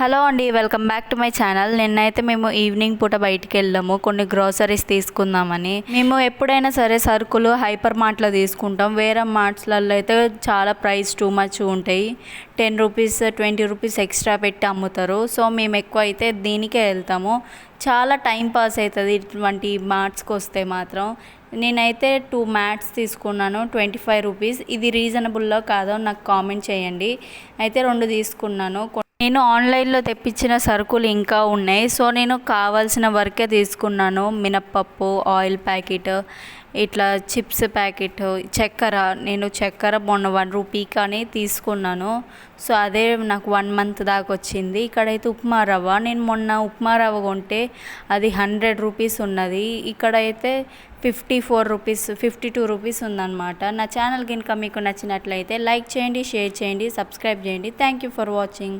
Hello అండి, welcome back to my channel. నిన్నైతే మేము ఈవినింగ్ పూట బయటికి వెళ్ళాము కొన్ని గ్రోసరీస్ తీసుకుందామని. మేము ఎప్పుడైనా సరే సరుకులు హైపర్ మార్ట్లో తీసుకుంటాం. వేరే మార్ట్స్లలో అయితే చాలా ప్రైస్ టూ మచ్ ఉంటాయి. 10 రూపీస్ 20 రూపీస్ ఎక్స్ట్రా పెట్టి అమ్ముతారు. సో మేము ఎక్కువ అయితే దీనికే వెళ్తాము. చాలా టైం పాస్ అవుతుంది ఇటువంటి మార్ట్స్కి వస్తే మాత్రం. నేనైతే 2 మ్యాట్స్ తీసుకున్నాను, 25 రూపీస్. ఇది రీజనబుల్లో కాదో నాకు కామెంట్ చేయండి. అయితే 2 తీసుకున్నాను. నేను ఆన్లైన్లో తెప్పించిన సరుకులు ఇంకా ఉన్నాయి. సో నేను కావాల్సిన వరకే తీసుకున్నాను. మినప్పప్పు, ఆయిల్ ప్యాకెట్, ఇట్లా చిప్స్ ప్యాకెట్, చక్కెర. నేను చక్కెర మొన్న 1 రూపీ కానీ తీసుకున్నాను. సో అదే నాకు 1 మంత్ దాకా వచ్చింది. ఇక్కడైతే ఉప్మా రవ్వ, నేను మొన్న ఉప్మా రవ్వ కొంటే అది 100 రూపీస్ ఉన్నది. ఇక్కడైతే 54 రూపీస్ 52 రూపీస్ ఉందన్నమాట. నా ఛానల్ కనుక మీకు నచ్చినట్లయితే లైక్ చేయండి, షేర్ చేయండి, సబ్స్క్రైబ్ చేయండి. Thank you for watching.